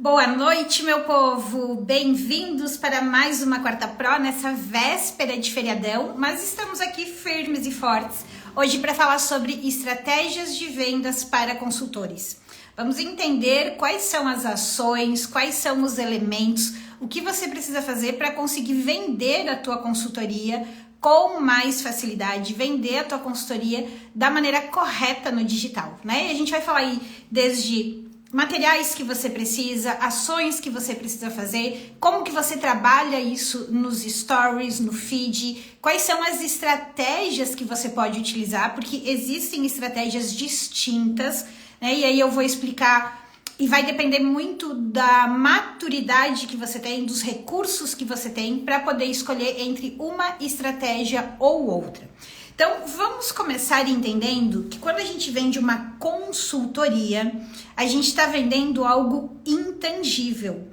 Boa noite, meu povo! Bem-vindos para mais uma Quarta Pro nessa véspera de feriadão, mas estamos aqui firmes e fortes hoje para falar sobre estratégias de vendas para consultores. Vamos entender quais são as ações, quais são os elementos, o que você precisa fazer para conseguir vender a tua consultoria com mais facilidade, vender a tua consultoria da maneira correta no digital, né? E a gente vai falar aí desde materiais que você precisa, ações que você precisa fazer, como que você trabalha isso nos stories, no feed, quais são as estratégias que você pode utilizar, porque existem estratégias distintas, né? E aí eu vou explicar e vai depender muito da maturidade que você tem, dos recursos que você tem para poder escolher entre uma estratégia ou outra. Então, vamos começar entendendo que quando a gente vende uma consultoria, a gente está vendendo algo intangível,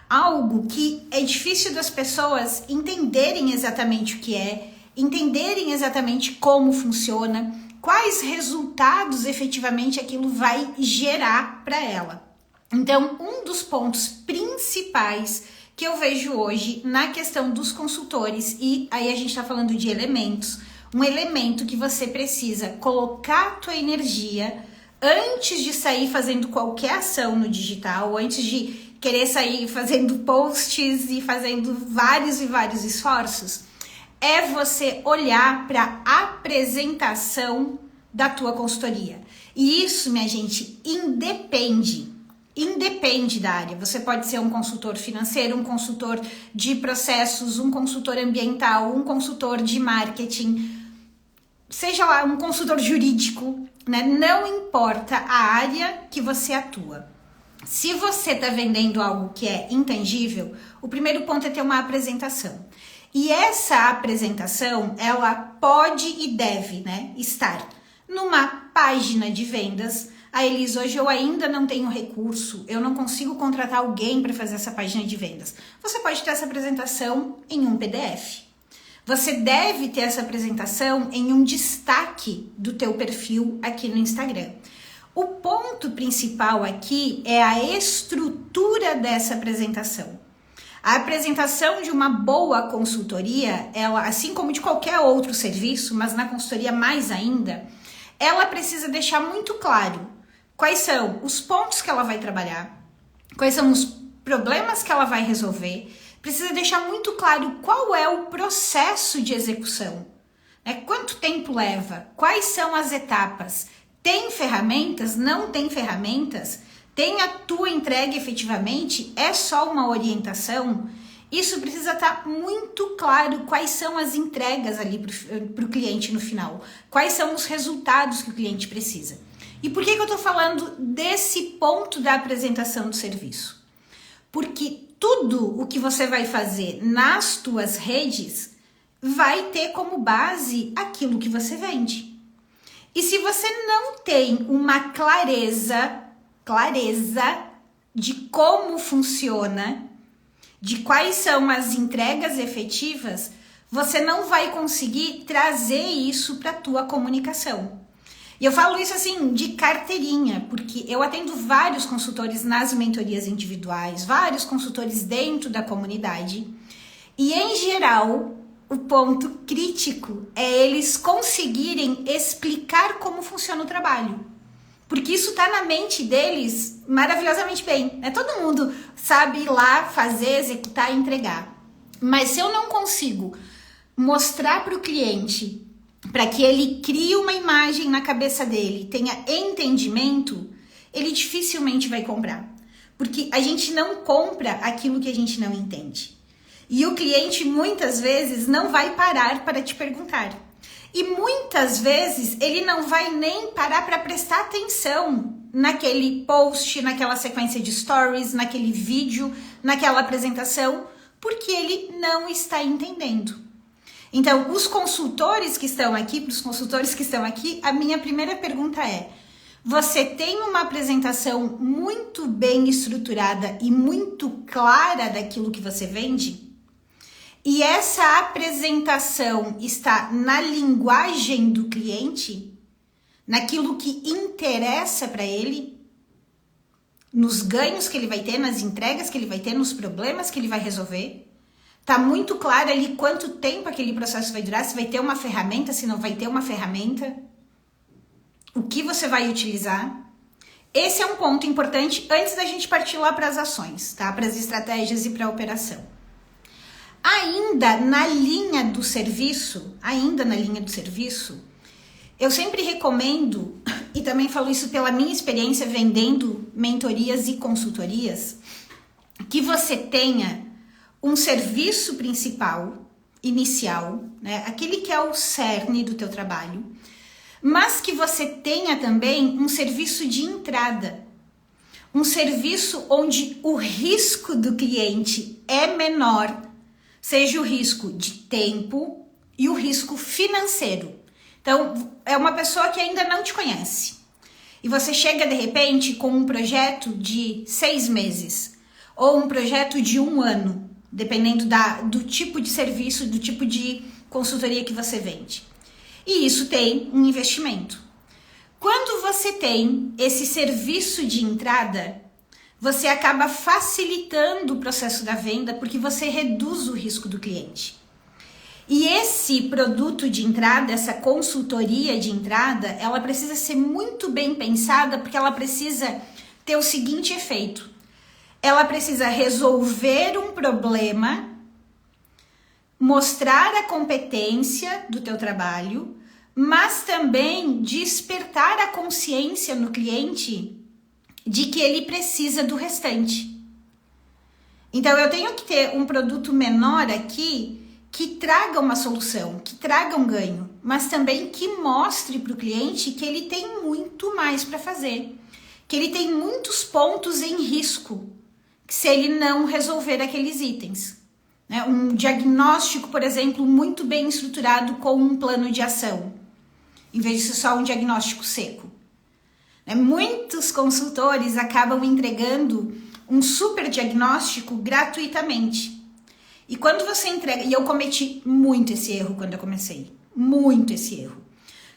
algo que é difícil das pessoas entenderem exatamente o que é, entenderem exatamente como funciona, quais resultados efetivamente aquilo vai gerar para ela. Então, um dos pontos principais que eu vejo hoje na questão dos consultores, e aí a gente está falando de elementos, um elemento que você precisa colocar a tua energia antes de sair fazendo qualquer ação no digital, antes de querer sair fazendo posts e fazendo vários e vários esforços, é você olhar para a apresentação da tua consultoria. E isso, minha gente, independe da área. Você pode ser um consultor financeiro, um consultor de processos, um consultor ambiental, um consultor de marketing, seja lá um consultor jurídico, né? Não importa a área que você atua. Se você está vendendo algo que é intangível, o primeiro ponto é ter uma apresentação. E essa apresentação, ela pode e deve, né, estar numa página de vendas. Elis, hoje eu ainda não tenho recurso, eu não consigo contratar alguém para fazer essa página de vendas. Você pode ter essa apresentação em um PDF. Você deve ter essa apresentação em um destaque do teu perfil aqui no Instagram. O ponto principal aqui é a estrutura dessa apresentação. A apresentação de uma boa consultoria, ela, assim como de qualquer outro serviço, mas na consultoria mais ainda, ela precisa deixar muito claro quais são os pontos que ela vai trabalhar, quais são os problemas que ela vai resolver. Precisa deixar muito claro qual é o processo de execução, né? Quanto tempo leva, quais são as etapas, tem ferramentas, não tem ferramentas, tem a tua entrega efetivamente, é só uma orientação. Isso precisa estar muito claro quais são as entregas ali para o cliente no final, quais são os resultados que o cliente precisa. E por que eu estou falando desse ponto da apresentação do serviço? Porque tudo o que você vai fazer nas tuas redes vai ter como base aquilo que você vende. E se você não tem uma clareza de como funciona, de quais são as entregas efetivas, você não vai conseguir trazer isso para a tua comunicação. E eu falo isso assim de carteirinha, porque eu atendo vários consultores nas mentorias individuais, vários consultores dentro da comunidade. E em geral, o ponto crítico é eles conseguirem explicar como funciona o trabalho. Porque isso tá na mente deles maravilhosamente bem, né? Todo mundo sabe ir lá fazer, executar e entregar. Mas se eu não consigo mostrar para o cliente, para que ele crie uma imagem na cabeça dele, tenha entendimento, ele dificilmente vai comprar. Porque a gente não compra aquilo que a gente não entende. E o cliente muitas vezes não vai parar para te perguntar. E muitas vezes ele não vai nem parar para prestar atenção naquele post, naquela sequência de stories, naquele vídeo, naquela apresentação, porque ele não está entendendo. Então, os consultores que estão aqui, para os consultores que estão aqui, a minha primeira pergunta é: você tem uma apresentação muito bem estruturada e muito clara daquilo que você vende? E essa apresentação está na linguagem do cliente? Naquilo que interessa para ele? nos ganhos que ele vai ter, nas entregas que ele vai ter, nos problemas que ele vai resolver. Tá muito claro ali quanto tempo aquele processo vai durar, se vai ter uma ferramenta, se não vai ter uma ferramenta, o que você vai utilizar. Esse é um ponto importante antes da gente partir lá para as ações, tá? Para as estratégias e para a operação. Ainda na linha do serviço, eu sempre recomendo, e também falo isso pela minha experiência vendendo mentorias e consultorias, que você tenha um serviço principal, inicial, né? Aquele que é o cerne do teu trabalho, mas que você tenha também um serviço de entrada, um serviço onde o risco do cliente é menor, seja o risco de tempo e o risco financeiro. Então, é uma pessoa que ainda não te conhece e você chega de repente com um projeto de 6 meses ou um projeto de 1 ano, dependendo do tipo de serviço, do tipo de consultoria que você vende. E isso tem um investimento. Quando você tem esse serviço de entrada, você acaba facilitando o processo da venda porque você reduz o risco do cliente. E esse produto de entrada, essa consultoria de entrada, ela precisa ser muito bem pensada porque ela precisa ter o seguinte efeito. Ela precisa resolver um problema, mostrar a competência do teu trabalho, mas também despertar a consciência no cliente de que ele precisa do restante. Então eu tenho que ter um produto menor aqui que traga uma solução, que traga um ganho, mas também que mostre para o cliente que ele tem muito mais para fazer, que ele tem muitos pontos em risco se ele não resolver aqueles itens. Um diagnóstico, por exemplo, muito bem estruturado com um plano de ação, em vez de ser só um diagnóstico seco. Muitos consultores acabam entregando um super diagnóstico gratuitamente. E quando você entrega, e eu cometi muito esse erro quando eu comecei, muito esse erro.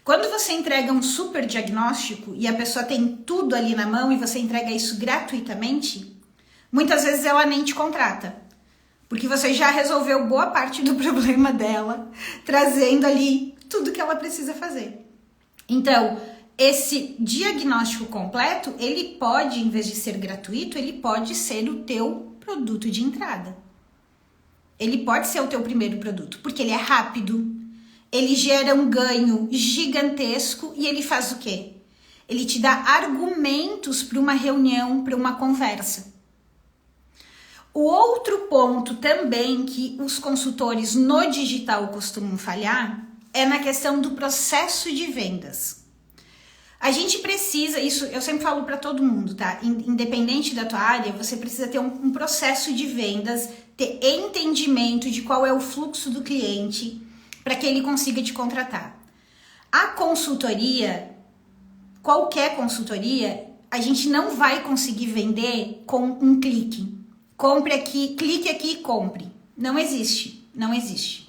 Quando você entrega um super diagnóstico e a pessoa tem tudo ali na mão e você entrega isso gratuitamente, muitas vezes ela nem te contrata, porque você já resolveu boa parte do problema dela, trazendo ali tudo que ela precisa fazer. Então, esse diagnóstico completo, ele pode, em vez de ser gratuito, ele pode ser o teu produto de entrada. Ele pode ser o teu primeiro produto, porque ele é rápido, ele gera um ganho gigantesco e ele faz o quê? Ele te dá argumentos para uma reunião, para uma conversa. O outro ponto também que os consultores no digital costumam falhar é na questão do processo de vendas. A gente precisa, isso eu sempre falo para todo mundo, tá? Independente da tua área, você precisa ter um processo de vendas, ter entendimento de qual é o fluxo do cliente para que ele consiga te contratar. A consultoria, qualquer consultoria, a gente não vai conseguir vender com um clique. Compre aqui, clique aqui e compre. Não existe, não existe.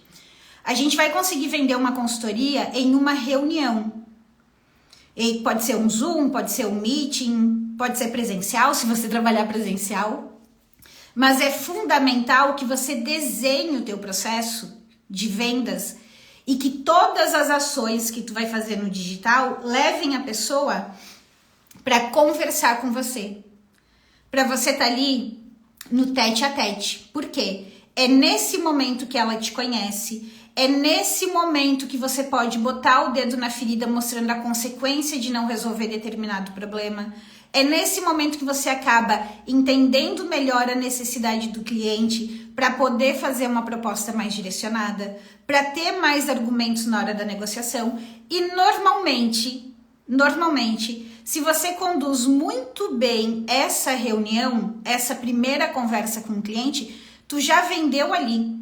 A gente vai conseguir vender uma consultoria em uma reunião. E pode ser um Zoom, pode ser um meeting, pode ser presencial, se você trabalhar presencial. Mas é fundamental que você desenhe o teu processo de vendas e que todas as ações que tu vai fazer no digital levem a pessoa para conversar com você. Para você estar ali no tete a tete. Por quê? É nesse momento que ela te conhece, é nesse momento que você pode botar o dedo na ferida mostrando a consequência de não resolver determinado problema. É nesse momento que você acaba entendendo melhor a necessidade do cliente para poder fazer uma proposta mais direcionada, para ter mais argumentos na hora da negociação. E normalmente, se você conduz muito bem essa reunião, essa primeira conversa com o cliente, tu já vendeu ali.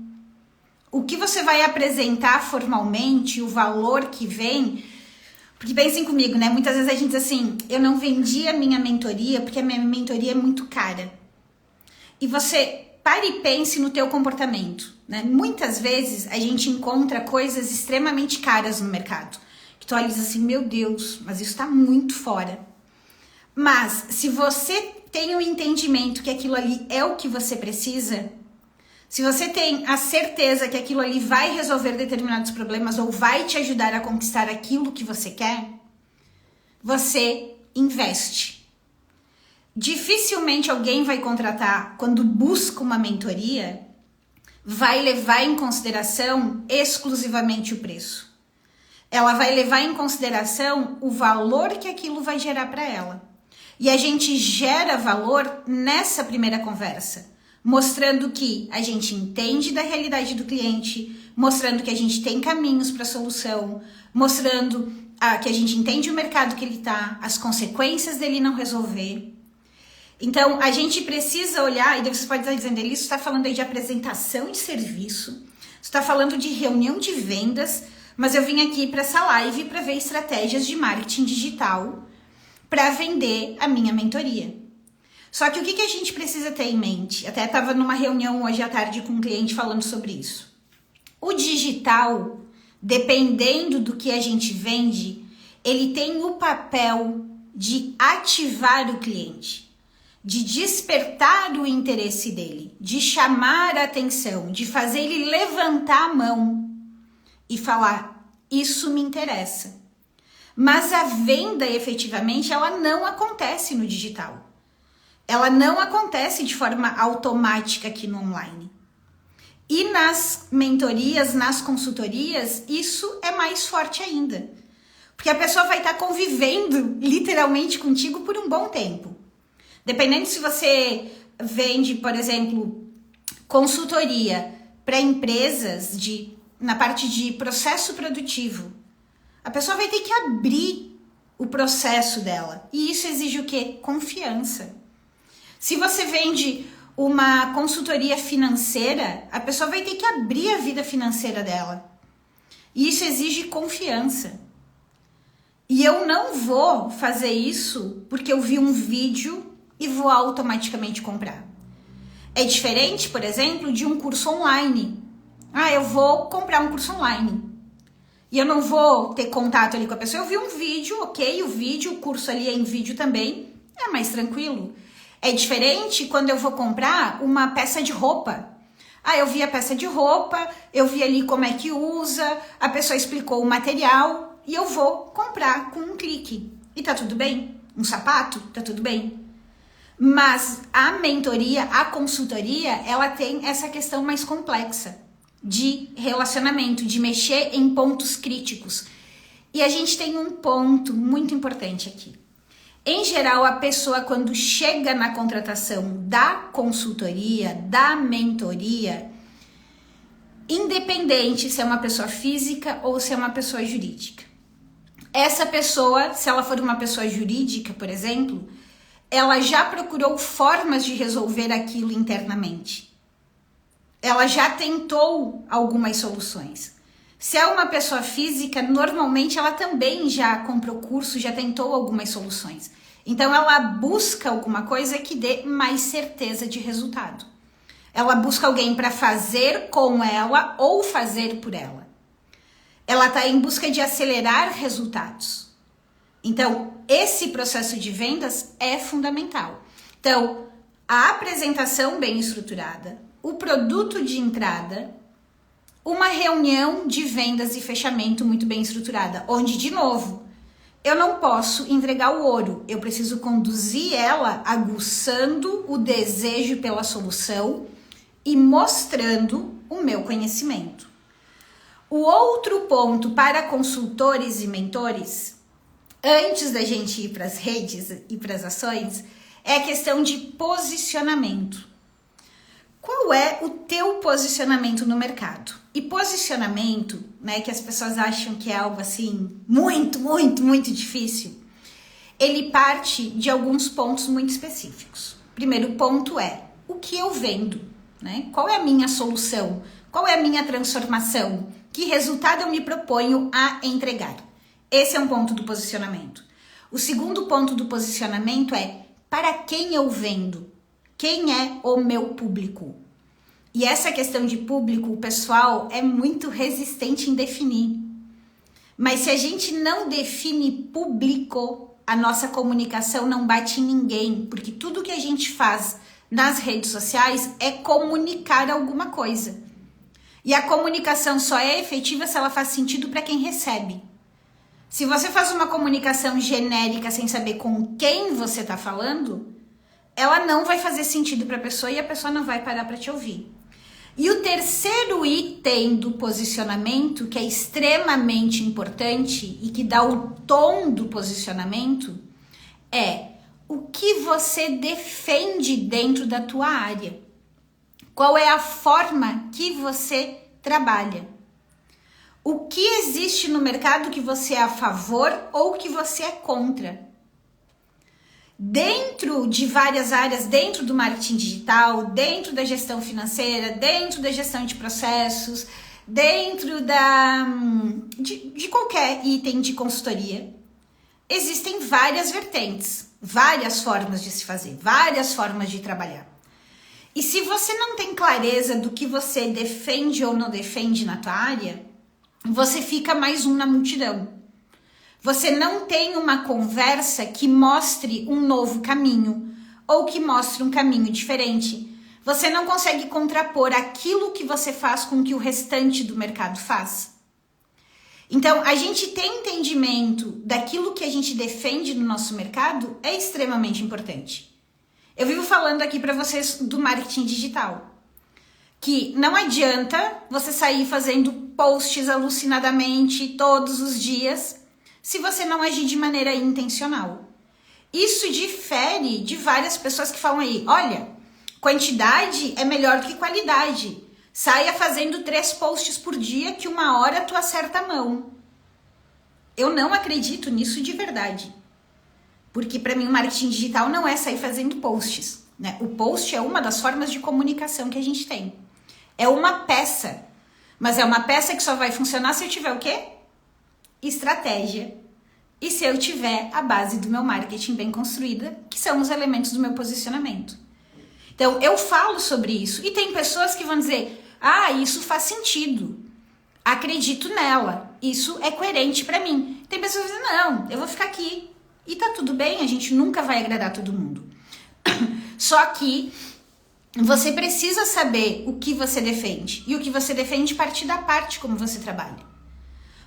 O que você vai apresentar formalmente, o valor que vem, porque pensem comigo, né? Muitas vezes a gente diz assim, eu não vendi a minha mentoria porque a minha mentoria é muito cara. E você pare e pense no teu comportamento, né? Muitas vezes a gente encontra coisas extremamente caras no mercado. Que tu olha e diz assim, meu Deus, mas isso tá muito fora. Mas se você tem o entendimento que aquilo ali é o que você precisa, se você tem a certeza que aquilo ali vai resolver determinados problemas ou vai te ajudar a conquistar aquilo que você quer, você investe. Dificilmente alguém vai contratar, quando busca uma mentoria, vai levar em consideração exclusivamente o preço. Ela vai levar em consideração o valor que aquilo vai gerar para ela. E a gente gera valor nessa primeira conversa, mostrando que a gente entende da realidade do cliente, mostrando que a gente tem caminhos para a solução, mostrando que a gente entende o mercado que ele está, as consequências dele não resolver. Então, a gente precisa olhar, e você pode estar dizendo, isso está falando aí de apresentação de serviço, está falando de reunião de vendas, mas eu vim aqui para essa live para ver estratégias de marketing digital para vender a minha mentoria. Só que o que a gente precisa ter em mente? Até estava numa reunião hoje à tarde com um cliente falando sobre isso. O digital, dependendo do que a gente vende, ele tem o papel de ativar o cliente, de despertar o interesse dele, de chamar a atenção, de fazer ele levantar a mão e falar, isso me interessa. Mas a venda, efetivamente, ela não acontece no digital. Ela não acontece de forma automática aqui no online. E nas mentorias, nas consultorias, isso é mais forte ainda. Porque a pessoa vai estar convivendo literalmente contigo por um bom tempo. Dependendo se você vende, por exemplo, consultoria para empresas na parte de processo produtivo, a pessoa vai ter que abrir o processo dela. E isso exige o quê? Confiança. Se você vende uma consultoria financeira, a pessoa vai ter que abrir a vida financeira dela. E isso exige confiança. E eu não vou fazer isso porque eu vi um vídeo e vou automaticamente comprar. É diferente, por exemplo, de um curso online. Eu vou comprar um curso online. E eu não vou ter contato ali com a pessoa. Eu vi um vídeo, ok, o curso ali é em vídeo também, é mais tranquilo. É diferente quando eu vou comprar uma peça de roupa. Eu vi a peça de roupa, eu vi ali como é que usa, a pessoa explicou o material e eu vou comprar com um clique. E tá tudo bem? Um sapato? Tá tudo bem? Mas a mentoria, a consultoria, ela tem essa questão mais complexa de relacionamento, de mexer em pontos críticos. E a gente tem um ponto muito importante aqui. Em geral, a pessoa, quando chega na contratação da consultoria, da mentoria, independente se é uma pessoa física ou se é uma pessoa jurídica, essa pessoa, se ela for uma pessoa jurídica, por exemplo, ela já procurou formas de resolver aquilo internamente. Ela já tentou algumas soluções. Se é uma pessoa física, normalmente ela também já comprou curso, já tentou algumas soluções. Então ela busca alguma coisa que dê mais certeza de resultado. Ela busca alguém para fazer com ela ou fazer por ela. Ela está em busca de acelerar resultados. Então, esse processo de vendas é fundamental. Então, a apresentação bem estruturada, o produto de entrada, uma reunião de vendas e fechamento muito bem estruturada, onde, de novo, eu não posso entregar o ouro, eu preciso conduzir ela aguçando o desejo pela solução e mostrando o meu conhecimento. O outro ponto para consultores e mentores, antes da gente ir para as redes e para as ações, é a questão de posicionamento. Qual é o teu posicionamento no mercado? E posicionamento, né, que as pessoas acham que é algo assim muito, muito, muito difícil, ele parte de alguns pontos muito específicos. Primeiro ponto é o que eu vendo, né? Qual é a minha solução? Qual é a minha transformação? Que resultado eu me proponho a entregar? Esse é um ponto do posicionamento. O segundo ponto do posicionamento é para quem eu vendo? Quem é o meu público? E essa questão de público, o pessoal é muito resistente em definir. Mas se a gente não define público, a nossa comunicação não bate em ninguém, porque tudo que a gente faz nas redes sociais é comunicar alguma coisa. E a comunicação só é efetiva se ela faz sentido para quem recebe. Se você faz uma comunicação genérica sem saber com quem você está falando, ela não vai fazer sentido para a pessoa e a pessoa não vai parar para te ouvir. E o terceiro item do posicionamento, que é extremamente importante e que dá o tom do posicionamento, é o que você defende dentro da tua área. Qual é a forma que você trabalha? O que existe no mercado que você é a favor ou que você é contra? Dentro de várias áreas, dentro do marketing digital, dentro da gestão financeira, dentro da gestão de processos, dentro de qualquer item de consultoria, existem várias vertentes, várias formas de se fazer, várias formas de trabalhar. E se você não tem clareza do que você defende ou não defende na tua área, você fica mais um na multidão. Você não tem uma conversa que mostre um novo caminho ou que mostre um caminho diferente. Você não consegue contrapor aquilo que você faz com o que o restante do mercado faz. Então, a gente ter entendimento daquilo que a gente defende no nosso mercado é extremamente importante. Eu vivo falando aqui para vocês do marketing digital, que não adianta você sair fazendo posts alucinadamente todos os dias se você não agir de maneira intencional. Isso difere de várias pessoas que falam aí, olha, quantidade é melhor do que qualidade. Saia fazendo 3 posts por dia que uma hora tu acerta a mão. Eu não acredito nisso de verdade. Porque para mim o marketing digital não é sair fazendo posts, né? O post é uma das formas de comunicação que a gente tem. É uma peça. Mas é uma peça que só vai funcionar se eu tiver o quê? Estratégia. E se eu tiver a base do meu marketing bem construída, que são os elementos do meu posicionamento. Então, eu falo sobre isso. E tem pessoas que vão dizer, isso faz sentido. Acredito nela. Isso é coerente para mim. Tem pessoas que dizem, não, eu vou ficar aqui. E tá tudo bem, a gente nunca vai agradar todo mundo. Só que você precisa saber o que você defende. E o que você defende parte da parte como você trabalha.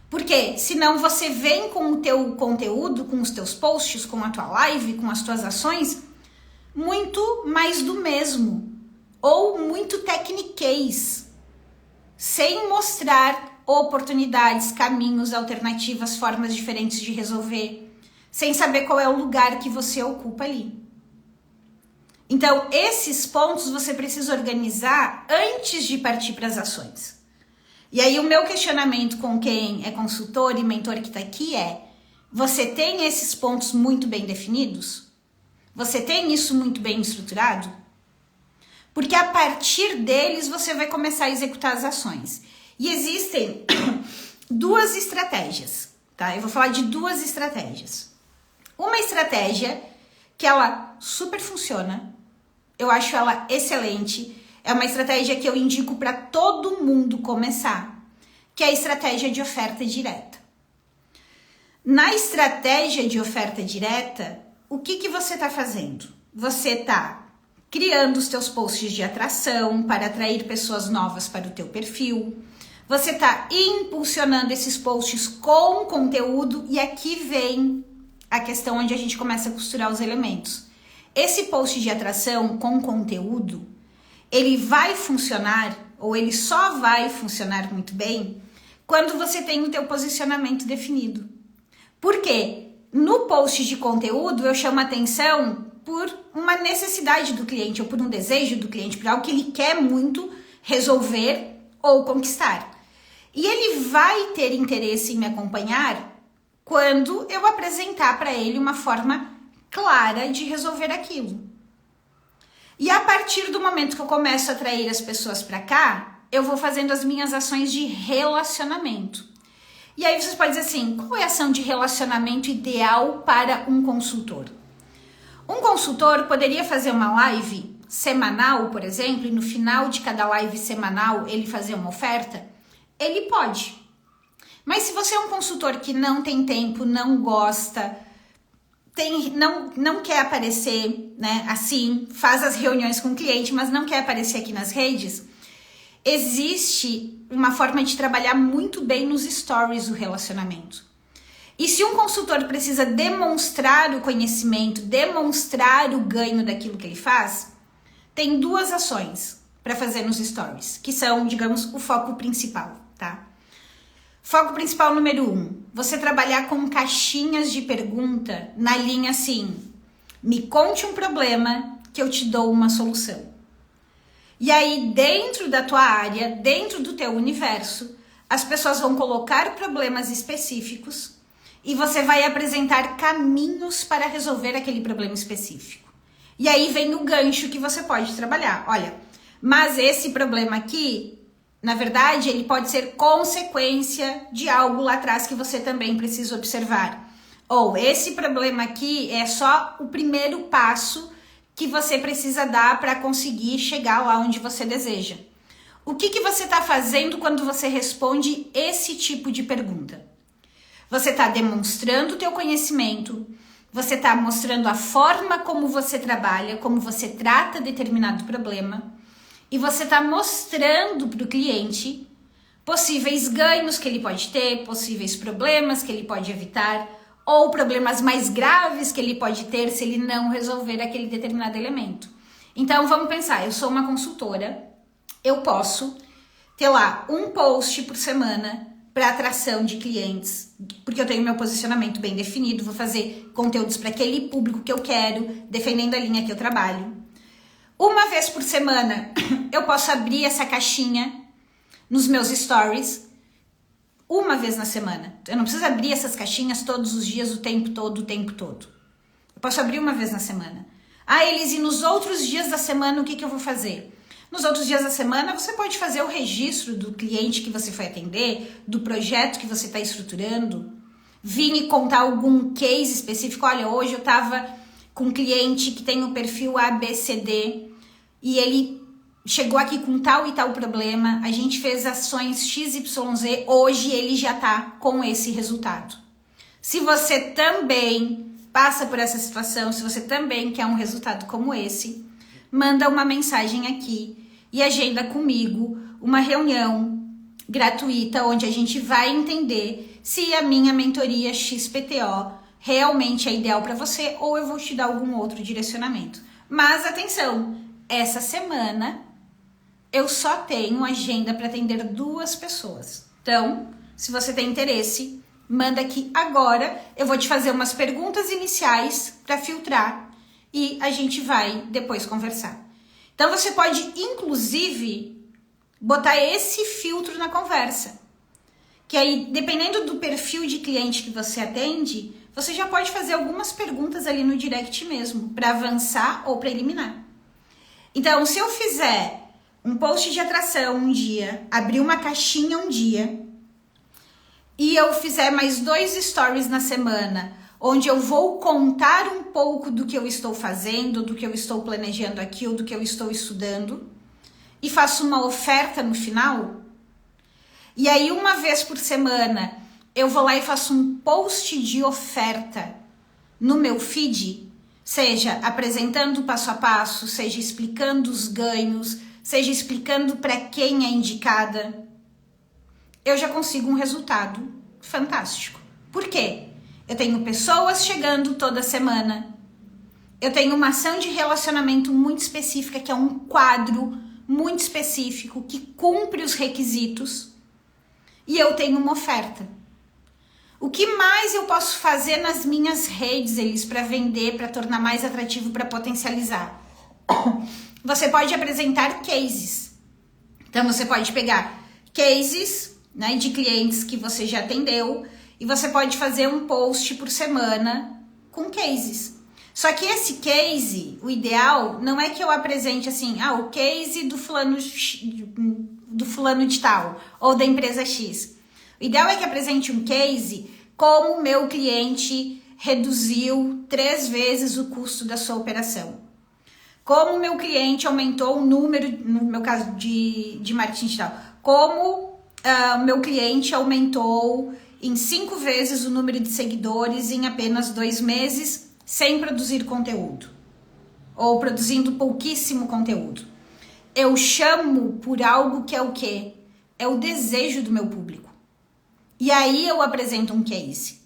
Porque senão você vem com o teu conteúdo, com os teus posts, com a tua live, com as tuas ações, muito mais do mesmo. Ou muito tecniquez. Sem mostrar oportunidades, caminhos, alternativas, formas diferentes de resolver. Sem saber qual é o lugar que você ocupa ali. Então, esses pontos você precisa organizar antes de partir para as ações. E aí, o meu questionamento com quem é consultor e mentor que está aqui é, você tem esses pontos muito bem definidos? Você tem isso muito bem estruturado? Porque a partir deles, você vai começar a executar as ações. E existem 2 estratégias, tá? Eu vou falar de 2 estratégias. Uma estratégia que ela super funciona, eu acho ela excelente, é uma estratégia que eu indico para todo mundo começar, que é a estratégia de oferta direta. Na estratégia de oferta direta, o que você está fazendo? Você está criando os teus posts de atração para atrair pessoas novas para o teu perfil, você está impulsionando esses posts com conteúdo e aqui vem a questão onde a gente começa a costurar os elementos. Esse post de atração com conteúdo, ele vai funcionar, ou ele só vai funcionar muito bem, quando você tem o teu posicionamento definido. Por quê? No post de conteúdo, eu chamo atenção por uma necessidade do cliente, ou por um desejo do cliente, por algo que ele quer muito resolver ou conquistar. E ele vai ter interesse em me acompanhar quando eu apresentar para ele uma forma clara de resolver aquilo. E a partir do momento que eu começo a atrair as pessoas para cá, eu vou fazendo as minhas ações de relacionamento. E aí vocês podem dizer assim, qual é a ação de relacionamento ideal para um consultor? Um consultor poderia fazer uma live semanal, por exemplo, e no final de cada live semanal ele fazer uma oferta? Ele pode. Mas se você é um consultor que não tem tempo, não gosta, não quer aparecer, né, assim, faz as reuniões com o cliente, mas não quer aparecer aqui nas redes, existe uma forma de trabalhar muito bem nos stories do relacionamento. E se um consultor precisa demonstrar o conhecimento, demonstrar o ganho daquilo que ele faz, tem 2 ações para fazer nos stories, que são, digamos, o foco principal, tá? Foco principal número 1, você trabalhar com caixinhas de pergunta na linha assim, me conte um problema que eu te dou uma solução. E aí dentro da tua área, dentro do teu universo, as pessoas vão colocar problemas específicos e você vai apresentar caminhos para resolver aquele problema específico. E aí vem o gancho que você pode trabalhar. Olha, mas esse problema aqui, na verdade, ele pode ser consequência de algo lá atrás que você também precisa observar. Ou esse problema aqui é só o primeiro passo que você precisa dar para conseguir chegar lá onde você deseja. O que você está fazendo quando você responde esse tipo de pergunta? Você está demonstrando o teu conhecimento, você está mostrando a forma como você trabalha, como você trata determinado problema, e você está mostrando para o cliente possíveis ganhos que ele pode ter, possíveis problemas que ele pode evitar, ou problemas mais graves que ele pode ter se ele não resolver aquele determinado elemento. Então vamos pensar, eu sou uma consultora, eu posso ter lá um post por semana para atração de clientes, porque eu tenho meu posicionamento bem definido, vou fazer conteúdos para aquele público que eu quero, defendendo a linha que eu trabalho. Uma vez por semana, eu posso abrir essa caixinha nos meus stories, uma vez na semana. Eu não preciso abrir essas caixinhas todos os dias, o tempo todo. Eu posso abrir uma vez na semana. Ah, Elis, e nos outros dias da semana, o que eu vou fazer? Nos outros dias da semana, você pode fazer o registro do cliente que você foi atender, do projeto que você está estruturando, vir e contar algum case específico. Olha, hoje eu estava com um cliente que tem o perfil ABCD e ele chegou aqui com tal e tal problema, a gente fez ações XYZ, hoje ele já está com esse resultado. Se você também passa por essa situação, se você também quer um resultado como esse, manda uma mensagem aqui e agenda comigo uma reunião gratuita onde a gente vai entender se a minha mentoria XPTO realmente é ideal para você ou eu vou te dar algum outro direcionamento. Mas atenção, essa semana eu só tenho agenda para atender 2 pessoas. Então, se você tem interesse, manda aqui agora. Eu vou te fazer umas perguntas iniciais para filtrar e a gente vai depois conversar. Então, você pode, inclusive, botar esse filtro na conversa. Que aí, dependendo do perfil de cliente que você atende, você já pode fazer algumas perguntas ali no direct mesmo, para avançar ou para eliminar. Então, se eu fizer um post de atração um dia, abrir uma caixinha um dia, e eu fizer mais 2 stories na semana, onde eu vou contar um pouco do que eu estou fazendo, do que eu estou planejando aqui, ou do que eu estou estudando, e faço uma oferta no final, e aí uma vez por semana eu vou lá e faço um post de oferta no meu feed, seja apresentando passo a passo, seja explicando os ganhos, seja explicando para quem é indicada, eu já consigo um resultado fantástico. Por quê? Eu tenho pessoas chegando toda semana, eu tenho uma ação de relacionamento muito específica, que é um quadro muito específico, que cumpre os requisitos, e eu tenho uma oferta. O que mais eu posso fazer nas minhas redes, Elis, para vender, para tornar mais atrativo, para potencializar? Você pode apresentar cases. Então, você pode pegar cases, né, de clientes que você já atendeu e você pode fazer um post por semana com cases. Só que esse case, o ideal não é que eu apresente assim, o case do fulano de tal ou da empresa X. O ideal é que apresente um case como o meu cliente reduziu 3 vezes o custo da sua operação. Como o meu cliente aumentou o número, no meu caso de marketing digital, como o meu cliente aumentou em 5 vezes o número de seguidores em apenas 2 meses, sem produzir conteúdo, ou produzindo pouquíssimo conteúdo. Eu chamo por algo que é o quê? É o desejo do meu público. E aí eu apresento um case.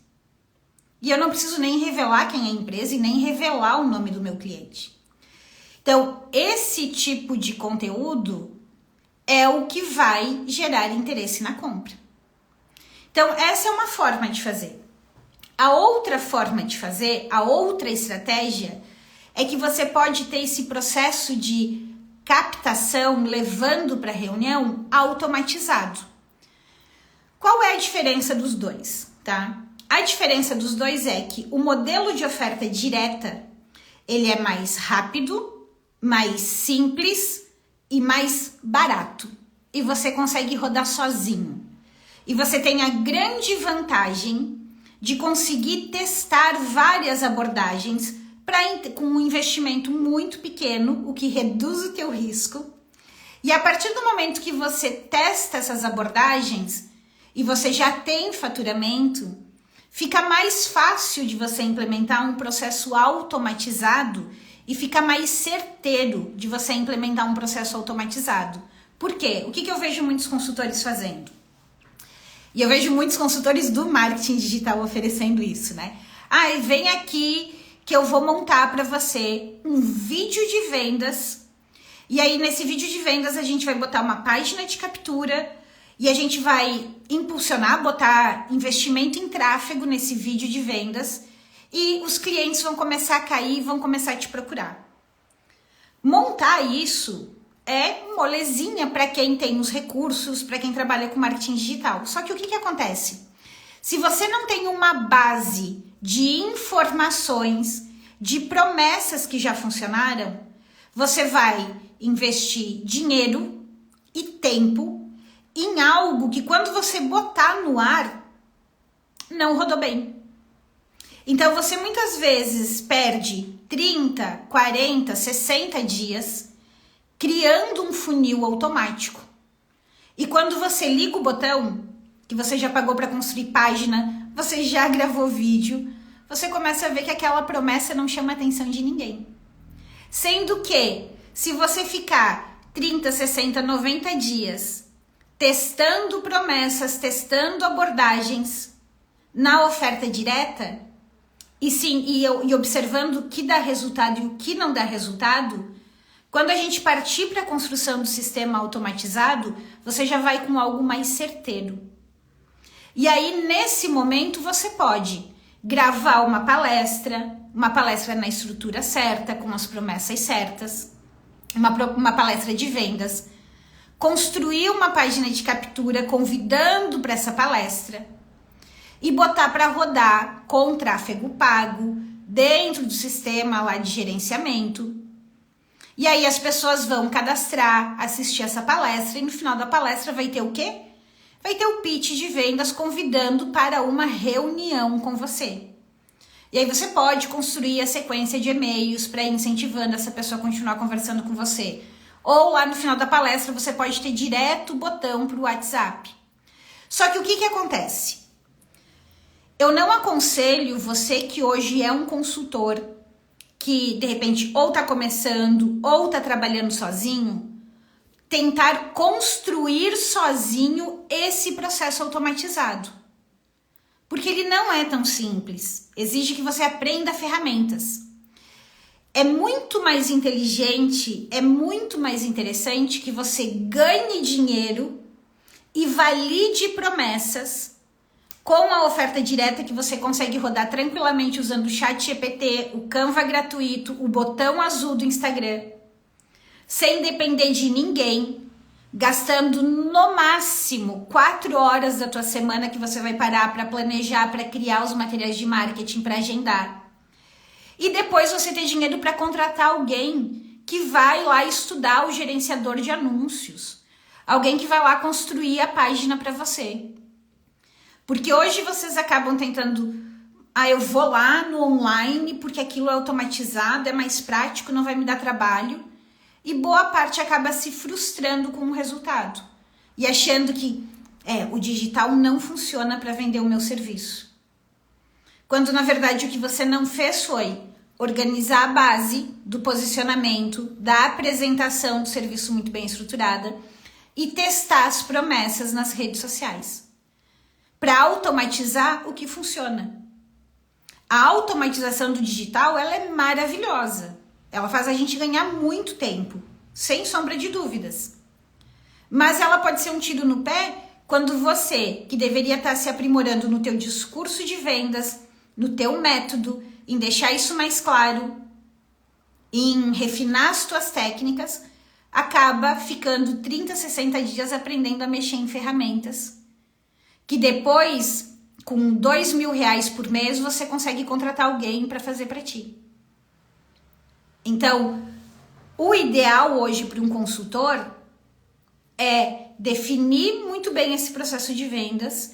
E eu não preciso nem revelar quem é a empresa e nem revelar o nome do meu cliente. Então, esse tipo de conteúdo é o que vai gerar interesse na compra. Então, essa é uma forma de fazer. A outra forma de fazer, a outra estratégia, é que você pode ter esse processo de captação levando para reunião automatizado. Qual é a diferença dos dois, tá? A diferença dos dois é que o modelo de oferta direta, ele é mais rápido, mais simples e mais barato. E você consegue rodar sozinho. E você tem a grande vantagem de conseguir testar várias abordagens com um investimento muito pequeno, o que reduz o teu risco. E a partir do momento que você testa essas abordagens e você já tem faturamento, fica mais fácil de você implementar um processo automatizado e fica mais certeiro de você implementar um processo automatizado. Por quê? O que eu vejo muitos consultores fazendo? E eu vejo muitos consultores do marketing digital oferecendo isso, né? Vem aqui que eu vou montar para você um vídeo de vendas. E aí, nesse vídeo de vendas, a gente vai botar uma página de captura e a gente vai impulsionar, botar investimento em tráfego nesse vídeo de vendas e os clientes vão começar a cair e vão começar a te procurar. Montar isso é molezinha para quem tem os recursos, para quem trabalha com marketing digital. Só que o que acontece? Se você não tem uma base de informações, de promessas que já funcionaram, você vai investir dinheiro e tempo em algo que quando você botar no ar, não rodou bem. Então você muitas vezes perde 30, 40, 60 dias criando um funil automático. E quando você liga o botão, que você já pagou para construir página, você já gravou vídeo, você começa a ver que aquela promessa não chama a atenção de ninguém. Sendo que, se você ficar 30, 60, 90 dias testando promessas, testando abordagens na oferta direta, e observando o que dá resultado e o que não dá resultado, quando a gente partir para a construção do sistema automatizado, você já vai com algo mais certeiro. E aí, nesse momento, você pode gravar uma palestra na estrutura certa, com as promessas certas, uma palestra de vendas, construir uma página de captura convidando para essa palestra e botar para rodar com tráfego pago dentro do sistema lá de gerenciamento. E aí as pessoas vão cadastrar, assistir essa palestra e no final da palestra vai ter o quê? Vai ter o pitch de vendas convidando para uma reunião com você. E aí você pode construir a sequência de e-mails para ir incentivando essa pessoa a continuar conversando com você. Ou lá no final da palestra você pode ter direto o botão para o WhatsApp. Só que o que acontece? Eu não aconselho você que hoje é um consultor que de repente ou está começando ou está trabalhando sozinho, tentar construir sozinho esse processo automatizado. Porque ele não é tão simples. Exige que você aprenda ferramentas. É muito mais inteligente, é muito mais interessante que você ganhe dinheiro e valide promessas com a oferta direta que você consegue rodar tranquilamente usando o ChatGPT, o Canva gratuito, o botão azul do Instagram, sem depender de ninguém, gastando no máximo 4 horas da tua semana que você vai parar para planejar, para criar os materiais de marketing, para agendar. E depois você ter dinheiro para contratar alguém que vai lá estudar o gerenciador de anúncios, alguém que vai lá construir a página para você. Porque hoje vocês acabam tentando, eu vou lá no online porque aquilo é automatizado, é mais prático, não vai me dar trabalho. E boa parte acaba se frustrando com o resultado. E achando que o digital não funciona para vender o meu serviço. Quando na verdade o que você não fez foi organizar a base do posicionamento, da apresentação do serviço muito bem estruturada e testar as promessas nas redes sociais, para automatizar o que funciona. A automatização do digital, ela é maravilhosa. Ela faz a gente ganhar muito tempo, sem sombra de dúvidas. Mas ela pode ser um tiro no pé quando você, que deveria estar se aprimorando no teu discurso de vendas, no teu método, em deixar isso mais claro, em refinar as tuas técnicas, acaba ficando 30, 60 dias aprendendo a mexer em ferramentas, que depois, com R$2.000 por mês, você consegue contratar alguém para fazer para ti. Então, o ideal hoje para um consultor é definir muito bem esse processo de vendas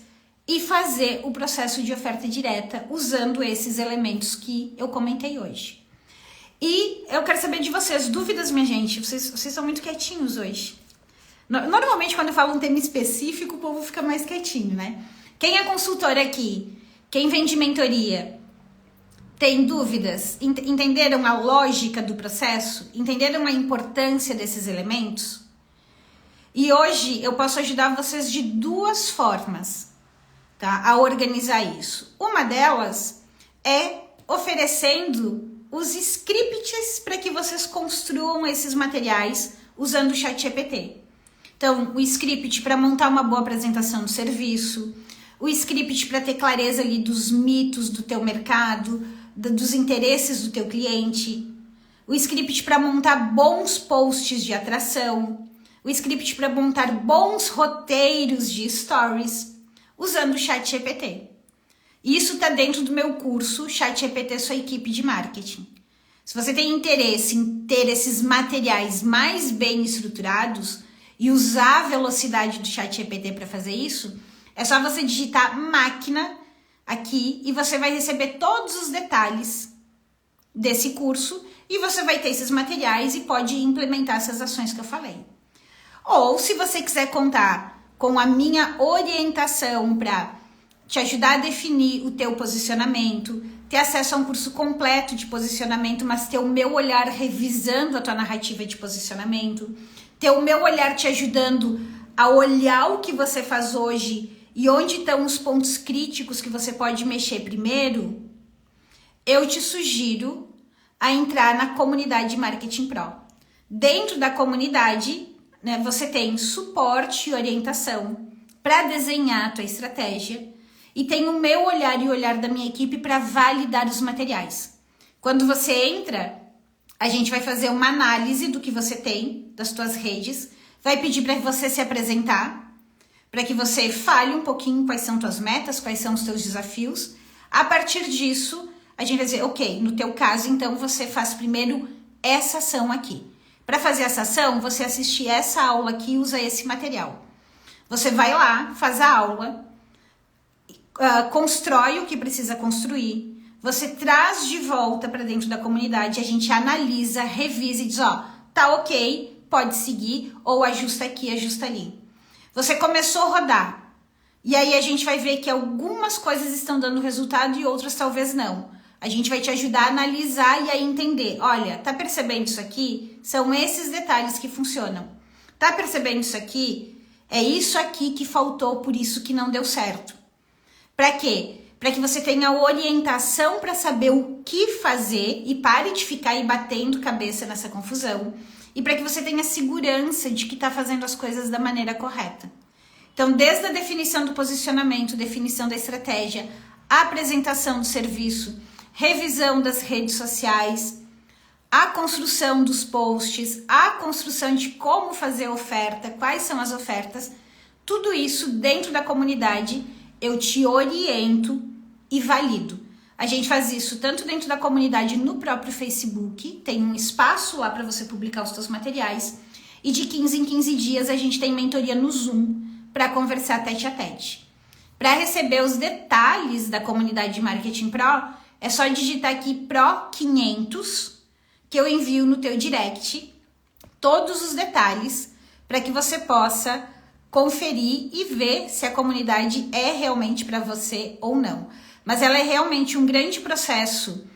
e fazer o processo de oferta direta usando esses elementos que eu comentei hoje. E eu quero saber de vocês, dúvidas, minha gente? Vocês são muito quietinhos hoje. Normalmente, quando eu falo um tema específico, o povo fica mais quietinho, né? Quem é consultor aqui? Quem vende mentoria? Tem dúvidas? Entenderam a lógica do processo? Entenderam a importância desses elementos? E hoje eu posso ajudar vocês de duas formas, tá, a organizar isso. Uma delas é oferecendo os scripts para que vocês construam esses materiais usando o ChatGPT. Então, o script para montar uma boa apresentação do serviço, o script para ter clareza ali dos mitos do teu mercado, dos interesses do teu cliente, o script para montar bons posts de atração, o script para montar bons roteiros de stories, usando o ChatGPT. Isso está dentro do meu curso ChatGPT Sua Equipe de Marketing. Se você tem interesse em ter esses materiais mais bem estruturados e usar a velocidade do ChatGPT para fazer isso, é só você digitar máquina aqui e você vai receber todos os detalhes desse curso e você vai ter esses materiais e pode implementar essas ações que eu falei. Ou se você quiser contar com a minha orientação para te ajudar a definir o teu posicionamento, ter acesso a um curso completo de posicionamento, mas ter o meu olhar revisando a tua narrativa de posicionamento, ter o meu olhar te ajudando a olhar o que você faz hoje e onde estão os pontos críticos que você pode mexer primeiro, eu te sugiro a entrar na comunidade Marketing Pro. Dentro da comunidade, né, você tem suporte e orientação para desenhar a tua estratégia e tem o meu olhar e o olhar da minha equipe para validar os materiais. Quando você entra, a gente vai fazer uma análise do que você tem, das tuas redes, vai pedir para você se apresentar, para que você fale um pouquinho quais são tuas metas, quais são os teus desafios. A partir disso, a gente vai dizer, ok, no teu caso, então, você faz primeiro essa ação aqui. Para fazer essa ação, você assiste essa aula aqui e usa esse material. Você vai lá, faz a aula, constrói o que precisa construir, você traz de volta para dentro da comunidade, a gente analisa, revisa e diz, ó, tá ok, pode seguir, ou ajusta aqui, ajusta ali. Você começou a rodar, e aí a gente vai ver que algumas coisas estão dando resultado e outras talvez não. A gente vai te ajudar a analisar e a entender, olha, tá percebendo isso aqui? São esses detalhes que funcionam. Tá percebendo isso aqui? É isso aqui que faltou, por isso que não deu certo. Para quê? Para que você tenha orientação para saber o que fazer e pare de ficar aí batendo cabeça nessa confusão. E para que você tenha segurança de que está fazendo as coisas da maneira correta. Então, desde a definição do posicionamento, definição da estratégia, a apresentação do serviço, revisão das redes sociais, a construção dos posts, a construção de como fazer a oferta, quais são as ofertas, tudo isso dentro da comunidade eu te oriento e valido. A gente faz isso tanto dentro da comunidade no próprio Facebook, tem um espaço lá para você publicar os seus materiais, e de 15 em 15 dias a gente tem mentoria no Zoom para conversar tete a tete. Para receber os detalhes da comunidade de Marketing Pro, é só digitar aqui Pro 500, que eu envio no teu direct todos os detalhes para que você possa conferir e ver se a comunidade é realmente para você ou não. Mas ela é realmente um grande processo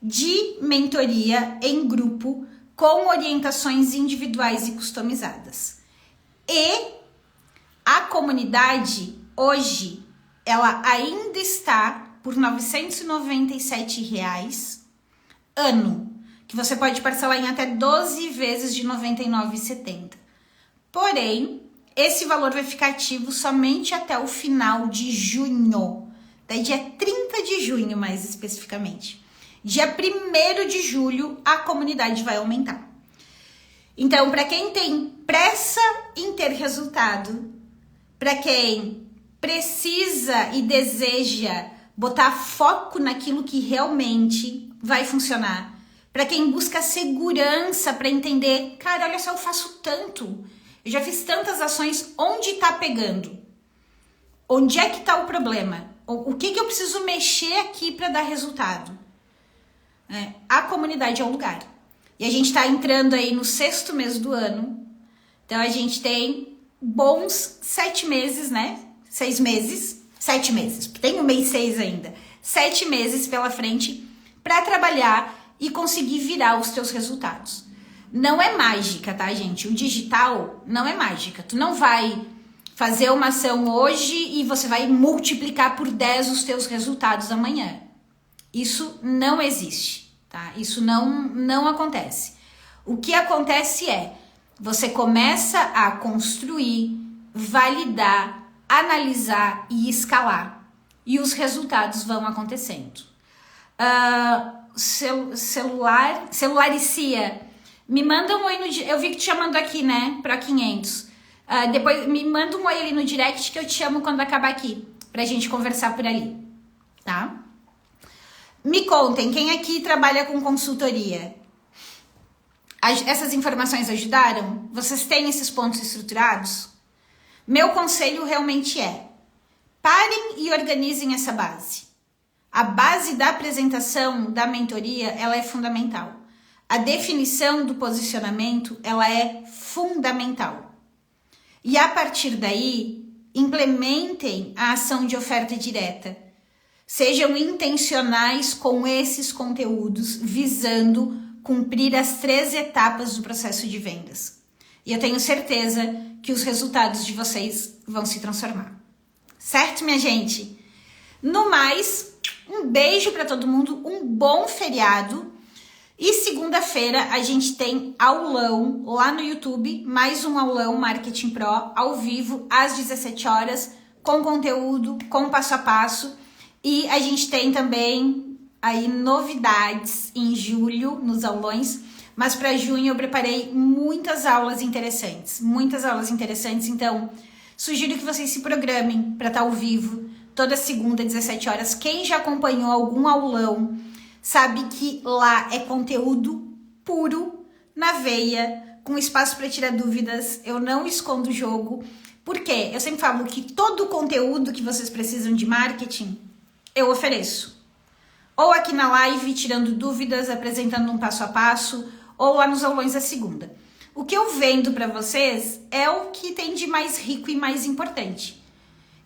de mentoria em grupo com orientações individuais e customizadas. E a comunidade hoje, ela ainda está por R$ 997 ano, que você pode parcelar em até 12 vezes de R$ 99,70. Porém, esse valor vai ficar ativo somente até o final de junho, até dia 30 de junho mais especificamente. Dia 1º de julho, a comunidade vai aumentar. Então, para quem tem pressa em ter resultado, para quem precisa e deseja botar foco naquilo que realmente vai funcionar, para quem busca segurança para entender, cara, olha só, eu faço tanto, eu já fiz tantas ações, onde tá pegando? Onde é que tá o problema? O que eu preciso mexer aqui para dar resultado? A comunidade é o lugar. E a gente está entrando aí no 6º mês do ano. Então, a gente tem bons 7 meses, né? 6 meses, 7 meses. Tem o mês 6 ainda. 7 meses pela frente para trabalhar e conseguir virar os teus resultados. Não é mágica, tá, gente? O digital não é mágica. Tu não vai fazer uma ação hoje e você vai multiplicar por 10 os teus resultados amanhã. Isso não existe, tá? Isso não acontece. O que acontece é, você começa a construir, validar, analisar e escalar. E os vão acontecendo. Celularicia, me manda um oi no... Eu vi que te chamando aqui, né? Pra 500. Depois me manda um oi ali no direct que eu te chamo quando acabar aqui. Pra gente conversar por ali, tá? Me contem, quem aqui trabalha com consultoria? Essas informações ajudaram? Vocês têm esses pontos estruturados? Meu conselho realmente é: parem e organizem essa base. A base da apresentação da mentoria, ela é fundamental. A definição do posicionamento, ela é fundamental. E a partir daí, implementem a ação de oferta direta. Sejam intencionais com esses conteúdos, visando cumprir as 3 etapas do processo de vendas. E eu tenho certeza que os resultados de vocês vão se transformar. Certo, minha gente? No mais, um beijo para todo mundo, um bom feriado. E segunda-feira a gente tem aulão lá no YouTube, mais um aulão Marketing Pro, ao vivo, às 17 horas, com conteúdo, com passo a passo. E a gente tem também aí novidades em julho nos aulões, mas para junho eu preparei muitas aulas interessantes, então sugiro que vocês se programem para estar ao vivo toda segunda, 17 horas. Quem já acompanhou algum aulão sabe que lá é conteúdo puro, na veia, com espaço para tirar dúvidas, eu não escondo o jogo, porque eu sempre falo que todo o conteúdo que vocês precisam de marketing, eu ofereço. Ou aqui na live, tirando dúvidas, apresentando um passo a passo, ou lá nos aulões da segunda. O que eu vendo para vocês é o que tem de mais rico e mais importante,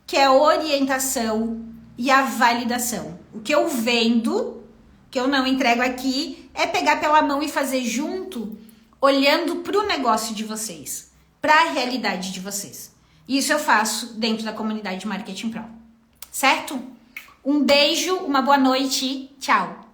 que é a orientação e a validação. O que eu vendo, que eu não entrego aqui, é pegar pela mão e fazer junto, olhando para o negócio de vocês, para a realidade de vocês. Isso eu faço dentro da comunidade Marketing Pro. Certo? Um beijo, uma boa noite, tchau!